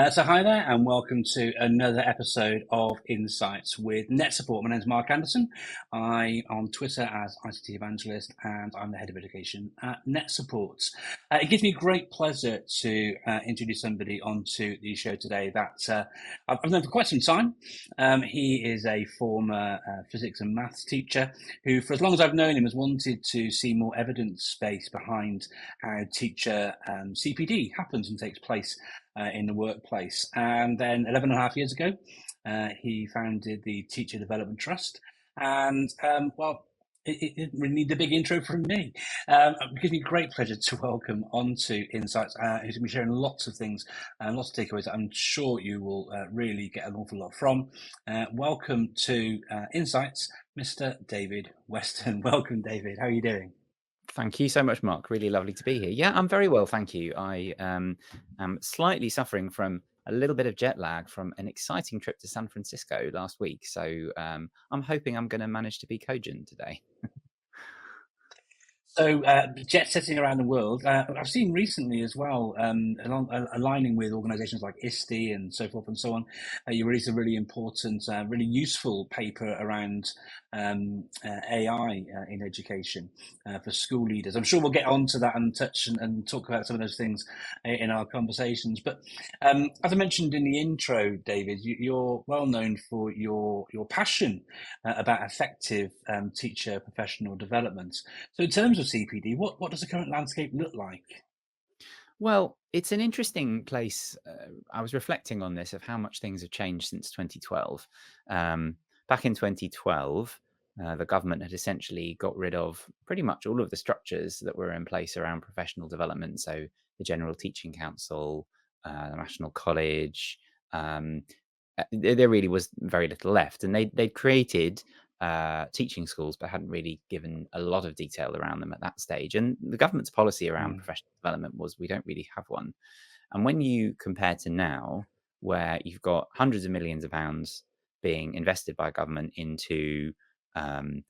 So hi there, and welcome to another episode of Insights with NetSupport. My name is Mark Anderson. I'm on Twitter as ICT Evangelist, and I'm the Head of Education at NetSupport. It gives me great pleasure to introduce somebody onto the show today that I've known for quite some time. He is a former physics and maths teacher who, for as long as I've known him, has wanted to see more evidence base behind how teacher CPD happens and takes place in the workplace. And then 11 and a half years ago, he founded the Teacher Development Trust. And it didn't really need the big intro from me. It gives me great pleasure to welcome onto Insights, who's going to be sharing lots of things and lots of takeaways that I'm sure you will really get an awful lot from. Welcome to Insights, Mr. David Weston. Welcome, David. How are you doing? Thank you so much, Mark. Really lovely to be here. Yeah, I'm very well, thank you. I am slightly suffering from a little bit of jet lag from an exciting trip to San Francisco last week. So I'm hoping I'm going to manage to be cogent today. So, jet setting around the world, I've seen recently as well, aligning with organisations like ISTE and so forth and so on, you released a really important, really useful paper around AI in education for school leaders. I'm sure we'll get onto that and touch and talk about some of those things in our conversations. But as I mentioned in the intro, David, you're well known for your passion about effective teacher professional development. So in terms of CPD, what does the current landscape look like? Well, it's an interesting place. I was reflecting on this of how much things have changed since 2012. Back in 2012, the government had essentially got rid of pretty much all of the structures that were in place around professional development. So the General Teaching Council, the National College, there really was very little left. And they created teaching schools, but hadn't really given a lot of detail around them at that stage. And the government's policy around Mm. professional development was we don't really have one. And when you compare to now, where you've got hundreds of millions of pounds being invested by government into um,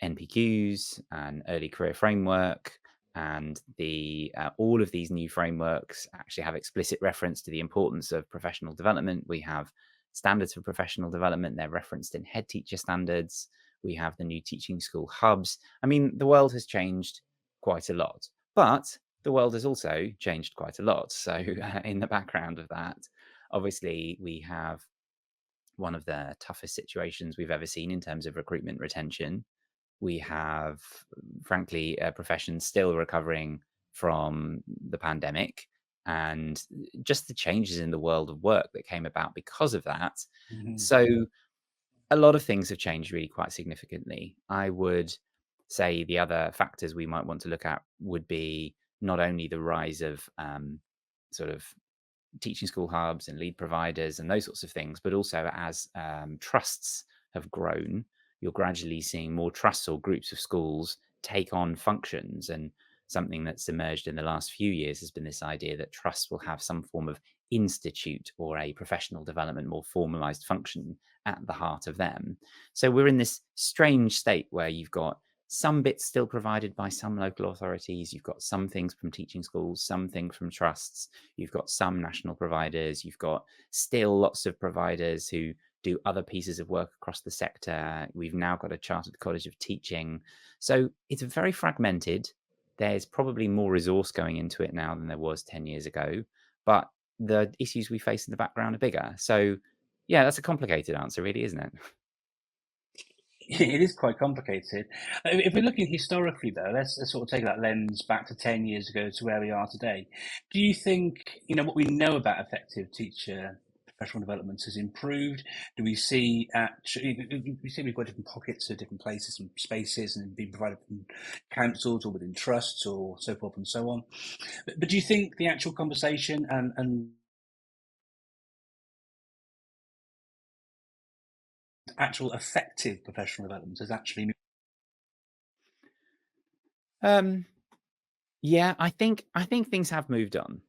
NPQs and early career framework, and the all of these new frameworks actually have explicit reference to the importance of professional development. We have standards for professional development; they're referenced in head teacher standards. We have the new teaching school hubs. I mean, the world has changed quite a lot, but the world has also changed quite a lot. So, in the background of that, obviously, we have one of the toughest situations we've ever seen in terms of recruitment retention. We have, frankly, a profession still recovering from the pandemic and just the changes in the world of work that came about because of that. Mhm. So a lot of things have changed really quite significantly. I would say the other factors we might want to look at would be not only the rise of sort of teaching school hubs and lead providers and those sorts of things, but also as trusts have grown, you're gradually seeing more trusts or groups of schools take on functions. And something that's emerged in the last few years has been this idea that trusts will have some form of institute or a professional development, more formalized function at the heart of them. So we're in this strange state where you've got some bits still provided by some local authorities. You've got some things from teaching schools, some things from trusts. You've got some national providers. You've got still lots of providers who do other pieces of work across the sector. We've now got a Chartered College of Teaching. So it's very fragmented. There's probably more resource going into it now than there was 10 years ago. But the issues we face in the background are bigger. So, yeah, that's a complicated answer, really, isn't it? It is quite complicated. If we're looking historically, though, let's sort of take that lens back to 10 years ago to where we are today. Do you think, what we know about effective teacher professional development has improved? Do we see we've got different pockets of different places and spaces and being provided from councils or within trusts or so forth and so on. But do you think the actual conversation and actual effective professional development has actually Um, yeah, I think things have moved on.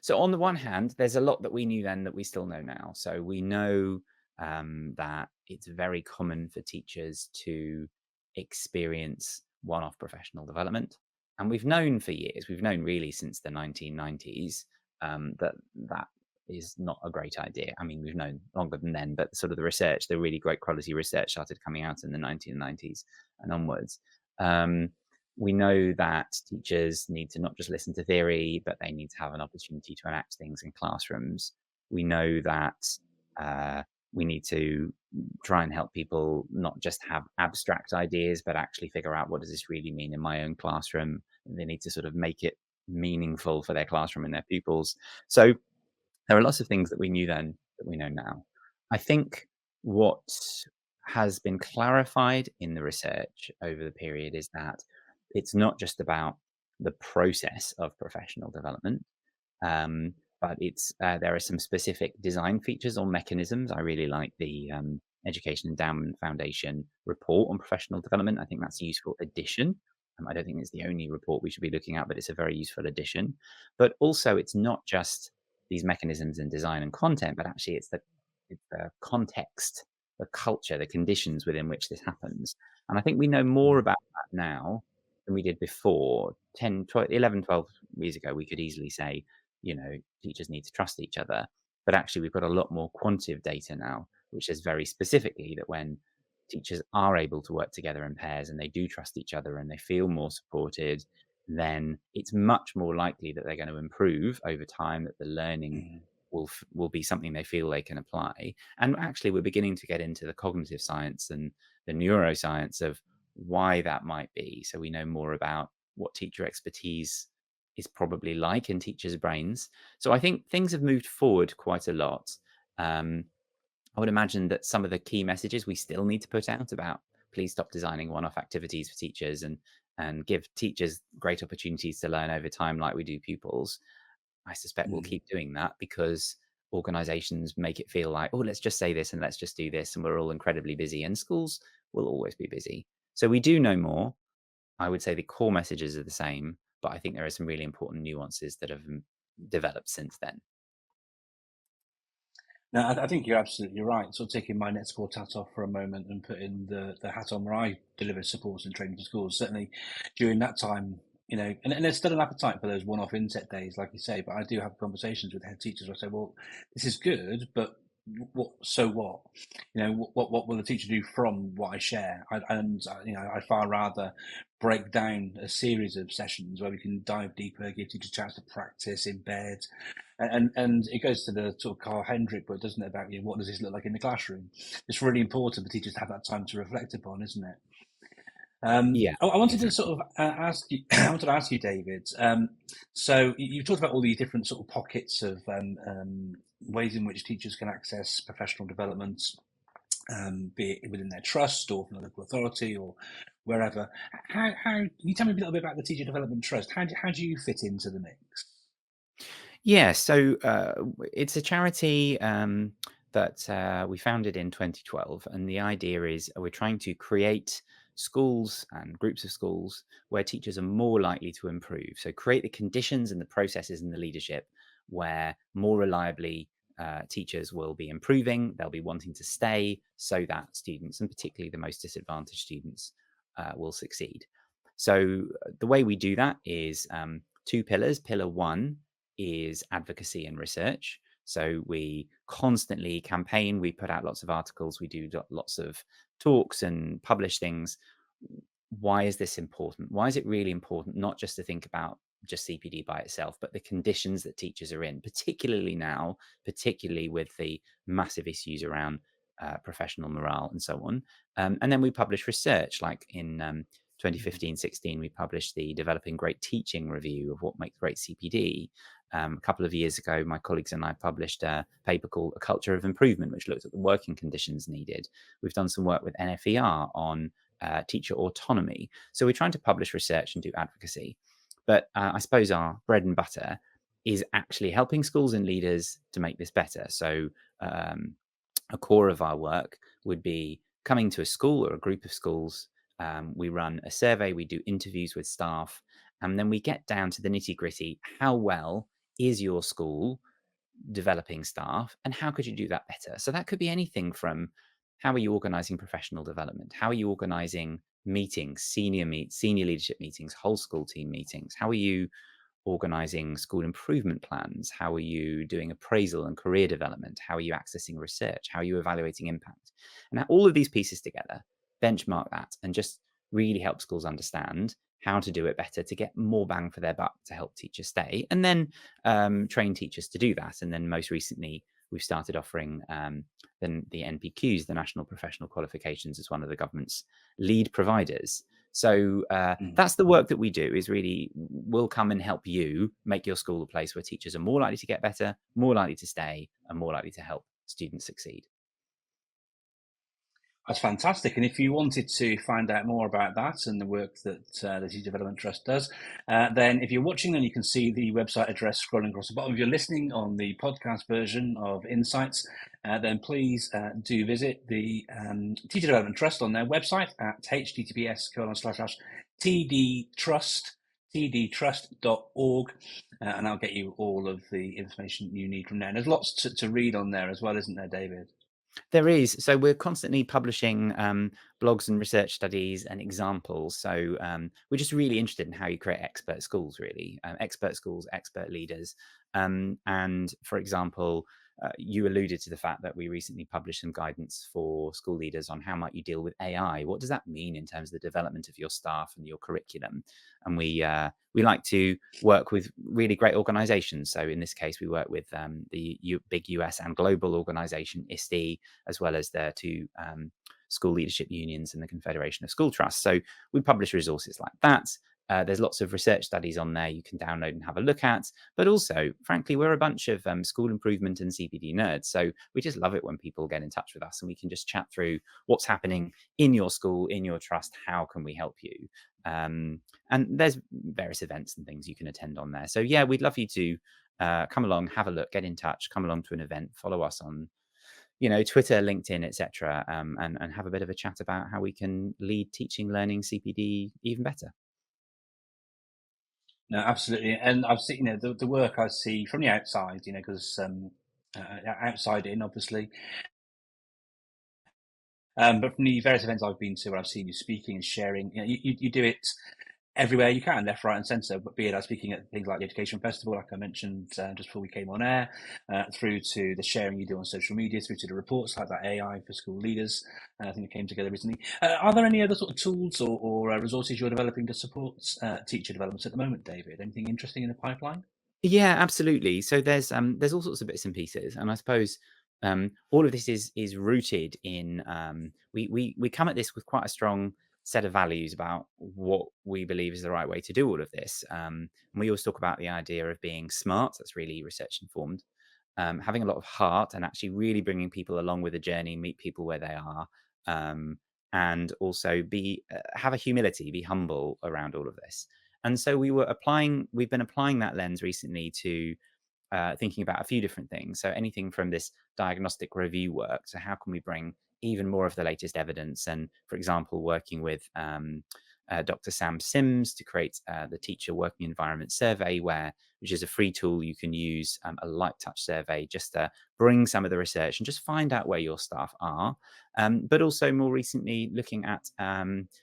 So on the one hand, there's a lot that we knew then that we still know now. So we know that it's very common for teachers to experience one-off professional development, and we've known for years. We've known really since the 1990s that is not a great idea. I mean, we've known longer than then, but sort of the research, the really great quality research started coming out in the 1990s and onwards. Um, we know that teachers need to not just listen to theory, but they need to have an opportunity to enact things in classrooms. We know that we need to try and help people not just have abstract ideas, but actually figure out what does this really mean in my own classroom. They need to sort of make it meaningful for their classroom and their pupils. So there are lots of things that we knew then that we know now. I think what has been clarified in the research over the period is that it's not just about the process of professional development, um, but it's there are some specific design features or mechanisms. I really like the Education Endowment Foundation report on professional development. I think that's a useful addition. I don't think it's the only report we should be looking at, but it's a very useful addition. But also, it's not just these mechanisms in design and content, but actually it's the context, the culture, the conditions within which this happens. And I think we know more about that now than we did before. 10, 12, 11, 12 years ago, we could easily say, teachers need to trust each other. But actually, we've got a lot more quantitative data now, which says very specifically that when teachers are able to work together in pairs and they do trust each other and they feel more supported, then it's much more likely that they're going to improve over time, that the learning Mm. will be something they feel they can apply. And actually, we're beginning to get into the cognitive science and the neuroscience of why that might be. So we know more about what teacher expertise is probably like in teachers' brains. So I think things have moved forward quite a lot. Um, I would imagine that some of the key messages we still need to put out about please stop designing one-off activities for teachers and give teachers great opportunities to learn over time like we do pupils. I suspect we'll Mm. keep doing that because organizations make it feel like, oh, let's just say this and let's just do this. And we're all incredibly busy, and schools will always be busy. So we do know more. I would say the core messages are the same, but I think there are some really important nuances that have developed since then. No, I think you're absolutely right. Sort of taking my NetSupport hat off for a moment and putting the hat on where I deliver support and training to schools. Certainly during that time, and there's still an appetite for those one-off inset days, like you say, but I do have conversations with head teachers where I say, well, this is good, but what, so what? What will the teacher do from what I share? I'd far rather break down a series of sessions where we can dive deeper, give teachers a chance to practice in bed, and it goes to the sort of Carl Hendrick book, doesn't it, about what does this look like in the classroom? It's really important for teachers to have that time to reflect upon, isn't it? Yeah, I wanted to exactly. sort of ask you. I wanted to ask you, David. So you talked about all these different sort of pockets of ways in which teachers can access professional development, be it within their trust or from the local authority or wherever. How can you tell me a little bit about the Teacher Development Trust? How do you fit into the mix? Yeah, so it's a charity that we founded in 2012, and the idea is we're trying to create schools and groups of schools where teachers are more likely to improve. So create the conditions and the processes and the leadership where more reliably teachers will be improving, they'll be wanting to stay, so that students, and particularly the most disadvantaged students, will succeed. So the way we do that is two pillars. Pillar one is advocacy and research. So we constantly campaign, we put out lots of articles, we do lots of talks and publish things. Why is this important? Why is it really important not just to think about just CPD by itself, but the conditions that teachers are in, particularly now, particularly with the massive issues around professional morale and so on. And then we publish research, like in 2015-16, we published the Developing Great Teaching review of what makes great CPD. A couple of years ago, my colleagues and I published a paper called A Culture of Improvement, which looked at the working conditions needed. We've done some work with NFER on teacher autonomy. So we're trying to publish research and do advocacy. But I suppose our bread and butter is actually helping schools and leaders to make this better. So a core of our work would be coming to a school or a group of schools. We run a survey, we do interviews with staff, and then we get down to the nitty gritty. How well is your school developing staff, and how could you do that better? So that could be anything from how are you organizing professional development? How are you organizing meetings, senior leadership meetings, whole school team meetings? How are you organizing school improvement plans? How are you doing appraisal and career development? How are you accessing research? How are you evaluating impact? And all of these pieces together, benchmark that and just really help schools understand how to do it better to get more bang for their buck to help teachers stay, and then train teachers to do that. And then most recently, we've started offering the NPQs, the National Professional Qualifications, as one of the government's lead providers. So that's the work that we do, is really we'll come and help you make your school a place where teachers are more likely to get better, more likely to stay, and more likely to help students succeed. That's fantastic. And if you wanted to find out more about that and the work that the Teacher Development Trust does, then if you're watching, then you can see the website address scrolling across the bottom. If you're listening on the podcast version of Insights, then please do visit the Teacher Development Trust on their website at https://tdtrust.org, and I'll get you all of the information you need from there. And there's lots to read on there as well, isn't there, David? There is. So we're constantly publishing blogs and research studies and examples. So we're just really interested in how you create expert schools, really. Expert schools, expert leaders. And for example, you alluded to the fact that we recently published some guidance for school leaders on how might you deal with AI. What does that mean in terms of the development of your staff and your curriculum? And we like to work with really great organizations. So in this case, we work with the big US and global organization, ISTE, as well as their two school leadership unions and the Confederation of School Trusts. So we publish resources like that. There's lots of research studies on there you can download and have a look at. But also, frankly, we're a bunch of school improvement and CPD nerds. So we just love it when people get in touch with us and we can just chat through what's happening in your school, in your trust. How can we help you? And there's various events and things you can attend on there. So yeah, we'd love you to come along, have a look, get in touch, come along to an event, follow us on Twitter, LinkedIn, etc., and have a bit of a chat about how we can lead teaching, learning, CPD even better. No, absolutely. And I've seen, the work I see from the outside, because outside in, obviously. But from the various events I've been to, where I've seen you speaking and sharing, you do it everywhere you can, left, right, and centre. But be it speaking at things like the Education Festival, like I mentioned just before we came on air, through to the sharing you do on social media, through to the reports like that AI for school leaders. I think it came together recently. Are there any other sort of tools or resources you're developing to support teacher development at the moment, David? Anything interesting in the pipeline? Yeah, absolutely. So there's all sorts of bits and pieces, and I suppose all of this is rooted in we come at this with quite a strong set of values about what we believe is the right way to do all of this. And we always talk about the idea of being smart. That's really research informed. Having a lot of heart and actually really bringing people along with the journey, meet people where they are, and also have a humility, be humble around all of this. And so we've been applying that lens recently to thinking about a few different things. So anything from this diagnostic review work. So how can we bring even more of the latest evidence? And for example, working with Dr. Sam Sims to create the Teacher Working Environment Survey, which is a free tool you can use, a light touch survey, just to bring some of the research and just find out where your staff are. But also more recently, looking at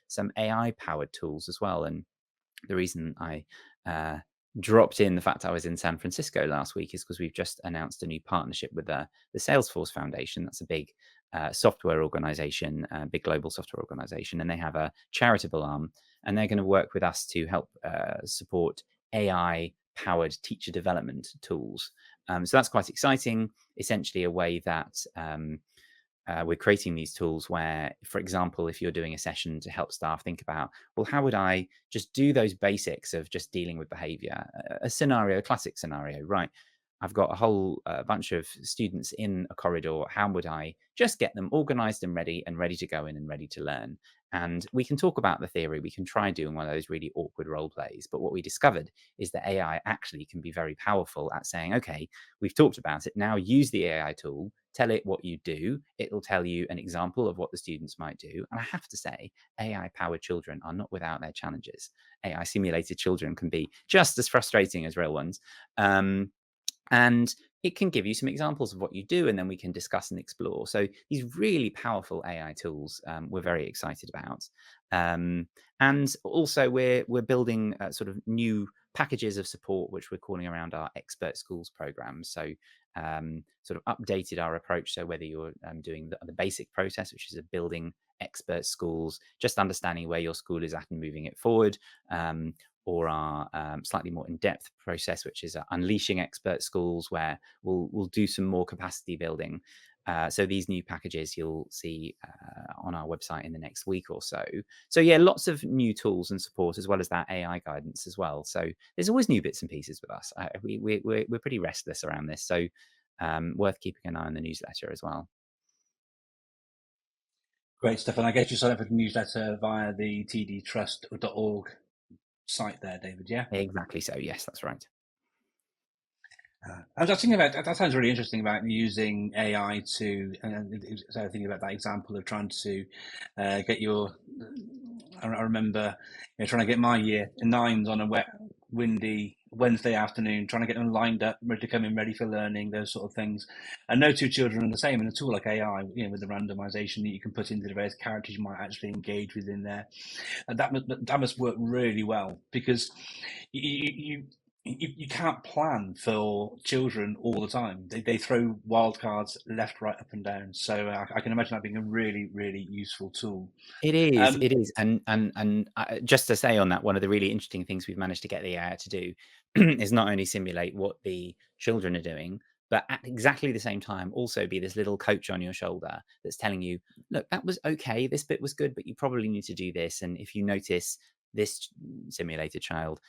some AI powered tools as well. And the reason I dropped in the fact I was in San Francisco last week is because we've just announced a new partnership with the Salesforce Foundation. That's a big software organization, big global software organization, and they have a charitable arm, and they're going to work with us to help support AI powered teacher development tools. So that's quite exciting. Essentially, a way that we're creating these tools where, for example, if you're doing a session to help staff think about, well, how would I just do those basics of just dealing with behavior? A classic scenario, right? I've got a whole bunch of students in a corridor. How would I just get them organized and ready to go in and ready to learn? And we can talk about the theory. We can try doing one of those really awkward role plays. But what we discovered is that AI actually can be very powerful at saying, okay, we've talked about it. Now use the AI tool, tell it what you do. It'll tell you an example of what the students might do. And I have to say, AI powered children are not without their challenges. AI simulated children can be just as frustrating as real ones. And it can give you some examples of what you do, and then we can discuss and explore. So these really powerful AI tools we're very excited about. And also we're building sort of new packages of support which we're calling around our expert schools program. So sort of updated our approach. So whether you're doing the basic process, which is a building expert schools, just understanding where your school is at and moving it forward, or our slightly more in-depth process, which is unleashing expert schools, where we'll do some more capacity building. So these new packages you'll see on our website in the next week or so. So yeah, lots of new tools and support, as well as that AI guidance as well. So there's always new bits and pieces with us. We're pretty restless around this, so worth keeping an eye on the newsletter as well. Great stuff. And I guess you sign up for the newsletter via the tdtrust.org site there, David, yeah? Exactly so. Yes, that's right. I was thinking about that. Sounds really interesting about using AI to. So thinking about that example of trying to get your. I remember trying to get my year nines on a wet, windy Wednesday afternoon, trying to get them lined up, ready to come in, ready for learning, those sort of things. And no two children are the same. And a tool like AI, with the randomization that you can put into the various characters you might actually engage with in there, and that must work really well, because you can't plan for children all the time. They throw wild cards left, right, up, and down. So I can imagine that being a really, really useful tool. It is, it is, and just to say on that, one of the really interesting things we've managed to get the AI to do is not only simulate what the children are doing, but at exactly the same time also be this little coach on your shoulder that's telling you, look, that was okay, this bit was good, but you probably need to do this. And if you notice this simulated child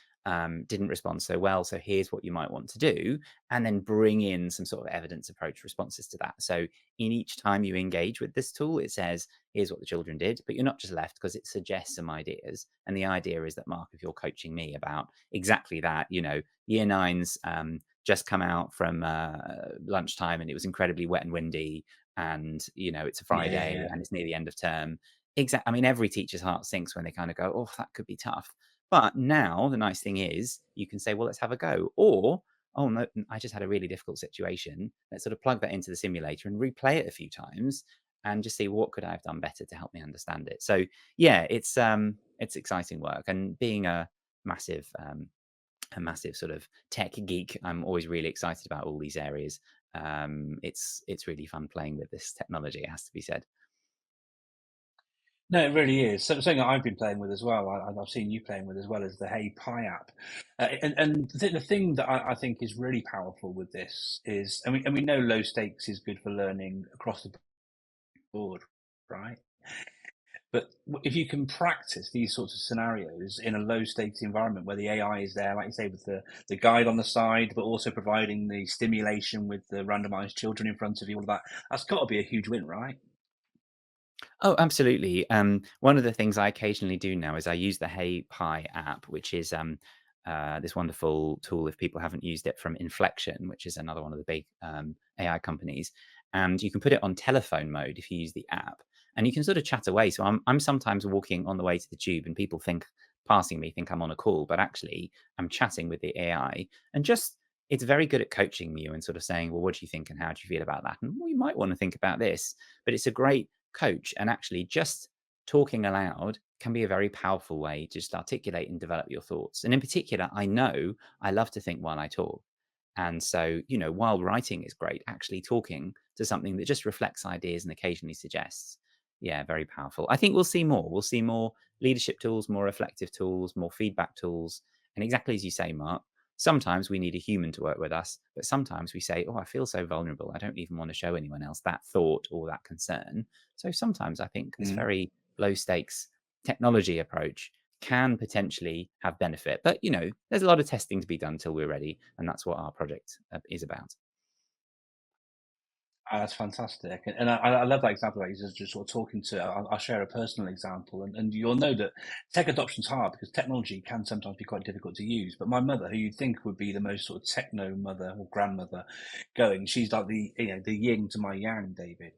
didn't respond so well, so here's what you might want to do, and then bring in some sort of evidence approach responses to that. So in each time you engage with this tool, it says, here's what the children did, but you're not just left, because it suggests some ideas. And the idea is that, Mark, if you're coaching me about exactly that, year nines just come out from lunchtime and it was incredibly wet and windy, and it's a Friday Yeah. and it's near the end of term. Exactly. I mean, every teacher's heart sinks when they kind of go, oh, that could be tough. But now the nice thing is you can say, well, let's have a go. Or, oh, no, I just had a really difficult situation. Let's sort of plug that into the simulator and replay it a few times and just see what could I have done better to help me understand it. So yeah, it's exciting work. And being a massive sort of tech geek, I'm always really excited about all these areas. It's really fun playing with this technology, it has to be said. No, it really is. Something that I've been playing with as well, I've seen you playing with as well, as the Hey Pi app. And the thing that I think is really powerful with this is, and we know low stakes is good for learning across the board, right? But if you can practice these sorts of scenarios in a low stakes environment where the AI is there, like you say, with the guide on the side, but also providing the stimulation with the randomized children in front of you, all of that, that's got to be a huge win, right? Oh, absolutely. One of the things I occasionally do now is I use the Hey Pi app, which is this wonderful tool, if people haven't used it, from Inflection, which is another one of the big AI companies. And you can put it on telephone mode if you use the app, and you can sort of chat away. So I'm sometimes walking on the way to the tube, and people passing me think I'm on a call, but actually I'm chatting with the AI, and just it's very good at coaching you and sort of saying, well, what do you think and how do you feel about that? And well, you might want to think about this. But it's a great coach, and actually just talking aloud can be a very powerful way to just articulate and develop your thoughts. And in particular, I know I love to think while I talk. And so, while writing is great, actually talking to something that just reflects ideas and occasionally suggests, yeah, very powerful. I think we'll see more. We'll see more leadership tools, more reflective tools, more feedback tools. And exactly as you say, Mark, sometimes we need a human to work with us, but sometimes we say, oh, I feel so vulnerable. I don't even want to show anyone else that thought or that concern. So sometimes I think this Mm. very low stakes technology approach can potentially have benefit. But, there's a lot of testing to be done till we're ready. And that's what our project is about. That's fantastic, and I love that example. That you're just sort of talking to. I'll share a personal example, and you'll know that tech adoption's hard because technology can sometimes be quite difficult to use. But my mother, who you'd think would be the most sort of techno mother or grandmother going, she's like the yin to my yang, David.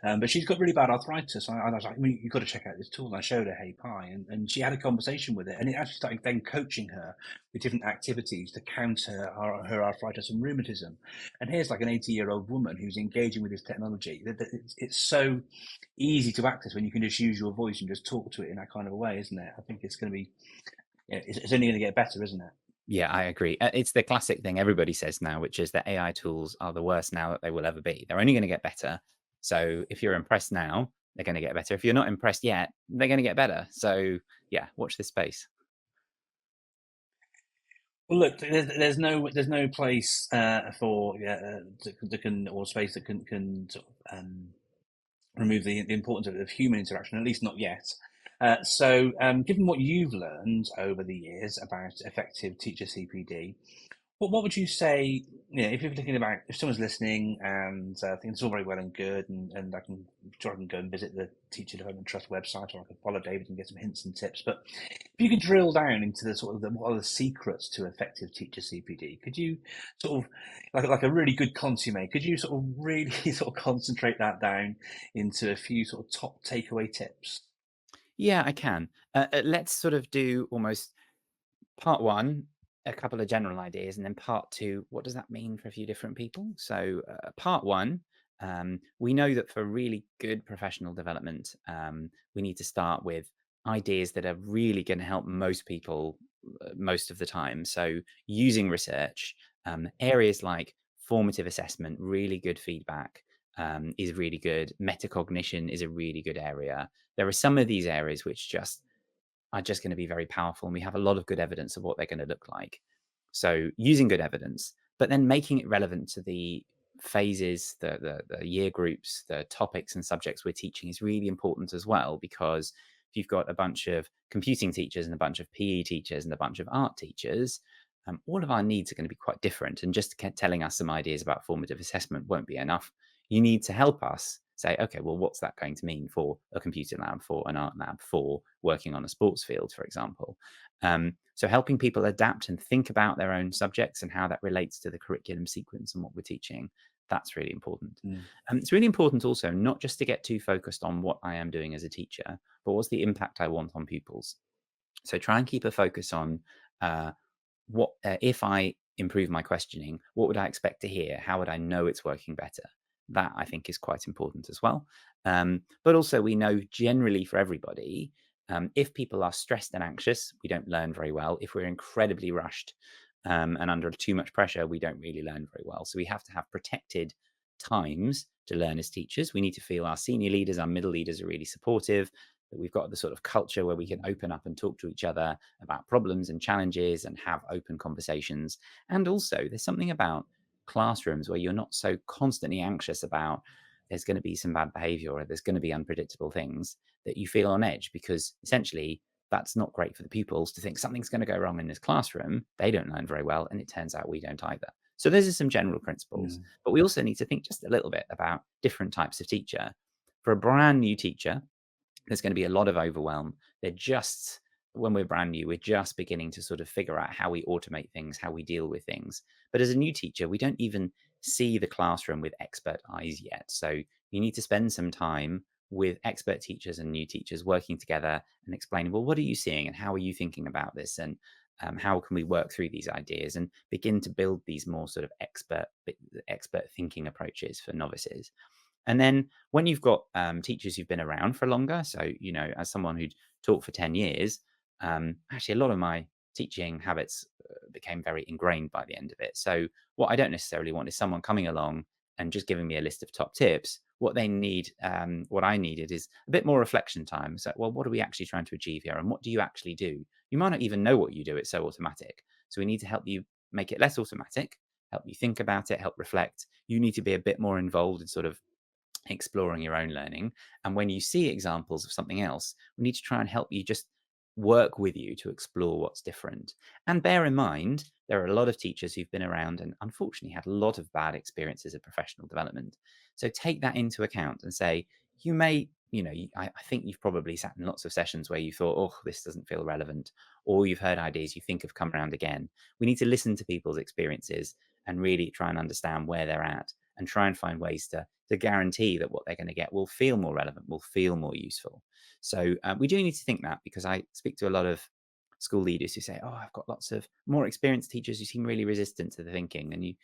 But she's got really bad arthritis. I was like, you've got to check out this tool. And I showed her Hey Pi, and she had a conversation with it, and it actually started then coaching her with different activities to counter her arthritis and rheumatism. And here's like an 80-year-old woman who's engaging with this technology. It's so easy to access when you can just use your voice and just talk to it in that kind of a way, isn't it? I think it's going to be, it's only going to get better, isn't it? Yeah, I agree. It's the classic thing everybody says now, which is that AI tools are the worst now that they will ever be. They're only going to get better. So if you're impressed now, they're going to get better. If you're not impressed yet, they're going to get better. So yeah, watch this space. Well, look, there's no place for that can or space that can sort of, remove the importance of human interaction, at least not yet. Given what you've learned over the years about effective teacher CPD, what would you say, if you're thinking about, if someone's listening and thinking it's all very well and good, and I'm sure I can go and visit the Teacher Development Trust website, or I can follow David and get some hints and tips. But if you could drill down into the sort of what are the secrets to effective teacher CPD, could you sort of, like a really good consomme, could you sort of really sort of concentrate that down into a few sort of top takeaway tips? Yeah, I can. Let's sort of do almost part one, a couple of general ideas, and then part two, what does that mean for a few different people? So, part one, we know that for really good professional development, we need to start with ideas that are really going to help most people most of the time. So, using research, areas like formative assessment, really good feedback. Is really good. Metacognition is a really good area. There are some of these areas which just are just going to be very powerful. And we have a lot of good evidence of what they're going to look like. So using good evidence, but then making it relevant to the phases, the year groups, the topics and subjects we're teaching is really important as well, because if you've got a bunch of computing teachers and a bunch of PE teachers and a bunch of art teachers, all of our needs are going to be quite different. And just telling us some ideas about formative assessment won't be enough. You need to help us say, okay, well, what's that going to mean for a computer lab, for an art lab, for working on a sports field, for example? So helping people adapt and think about their own subjects and how that relates to the curriculum sequence and what we're teaching, that's really important. Mm. It's really important also not just to get too focused on what I am doing as a teacher, but what's the impact I want on pupils. So try and keep a focus on uh, what if I improve my questioning, what would I expect to hear? How would I know it's working better? That I think is quite important as well. But also, we know generally for everybody, if people are stressed and anxious, we don't learn very well. If we're incredibly rushed and under too much pressure, we don't really learn very well. So we have to have protected times to learn as teachers. We need to feel our senior leaders, our middle leaders are really supportive, that we've got the sort of culture where we can open up and talk to each other about problems and challenges and have open conversations. And also, there's something about classrooms where you're not so constantly anxious about there's going to be some bad behavior or there's going to be unpredictable things, that you feel on edge, because essentially that's not great for the pupils to think something's going to go wrong in this classroom. They don't learn very well, and it turns out we don't either. So those are some general principles, Mm. but we also need to think just a little bit about different types of teacher. For a brand new teacher, there's going to be a lot of overwhelm. They're just, when we're brand new, we're just beginning to sort of figure out how we automate things, how we deal with things. But as a new teacher, we don't even see the classroom with expert eyes yet. So you need to spend some time with expert teachers and new teachers working together and explaining, well, what are you seeing and how are you thinking about this? And how can we work through these ideas and begin to build these more sort of expert thinking approaches for novices. And then when you've got teachers who've been around for longer, so, as someone who'd taught for 10 years, actually a lot of my teaching habits became very ingrained by the end of it. So what I don't necessarily want is someone coming along and just giving me a list of top tips. What they need, what I needed is a bit more reflection time. So, well, what are we actually trying to achieve here? And what do you actually do? You might not even know what you do. It's so automatic. So we need to help you make it less automatic, help you think about it, help reflect. You need to be a bit more involved in sort of exploring your own learning. And when you see examples of something else, we need to try and help you just work with you to explore what's different. And bear in mind, there are a lot of teachers who've been around and unfortunately had a lot of bad experiences of professional development. So take that into account and say, you may, I think you've probably sat in lots of sessions where you thought, oh, this doesn't feel relevant, or you've heard ideas you think have come around again. We need to listen to people's experiences and really try and understand where they're at and try and find ways to guarantee that what they're going to get will feel more relevant, will feel more useful. So we do need to think that, because I speak to a lot of school leaders who say, "Oh, I've got lots of more experienced teachers who seem really resistant to the thinking," and you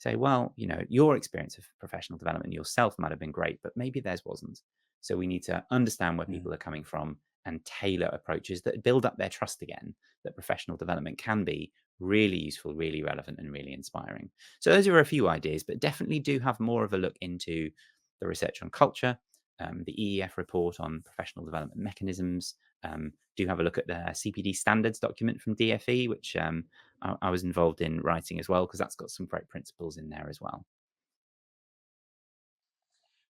say, well, your experience of professional development yourself might have been great, but maybe theirs wasn't. So we need to understand where people are coming from and tailor approaches that build up their trust again, that professional development can be really useful, really relevant, and really inspiring. So those are a few ideas, but definitely do have more of a look into the research on culture, the EEF report on professional development mechanisms. Do have a look at the CPD standards document from DFE, which I was involved in writing as well, because that's got some great principles in there as well.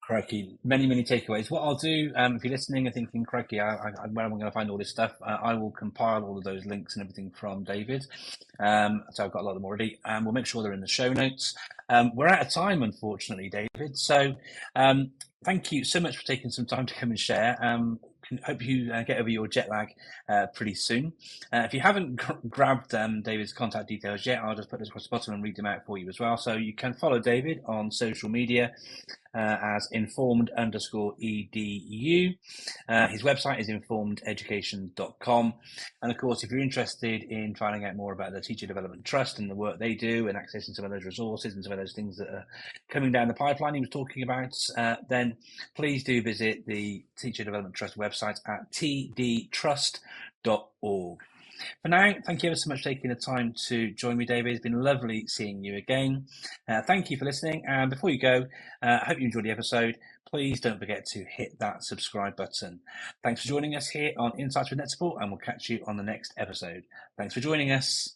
Crikey, many takeaways. What I'll do, if you're listening and thinking, crikey, where am I going to find all this stuff? I will compile all of those links and everything from David. So I've got a lot of them already, and we'll make sure they're in the show notes. We're out of time, unfortunately, David. So thank you so much for taking some time to come and share. Hope you get over your jet lag pretty soon. If you haven't grabbed David's contact details yet, I'll just put this across the bottom and read them out for you as well. So you can follow David on social media as informed_edu. His website is informededucation.com. And of course, if you're interested in finding out more about the Teacher Development Trust and the work they do and accessing some of those resources and some of those things that are coming down the pipeline he was talking about, then please do visit the Teacher Development Trust website at tdtrust.org. For now, thank you ever so much for taking the time to join me, David. It's been lovely seeing you again. Thank you for listening. And before you go, I hope you enjoyed the episode. Please don't forget to hit that subscribe button. Thanks for joining us here on Insights with NetSupport, and we'll catch you on the next episode. Thanks for joining us.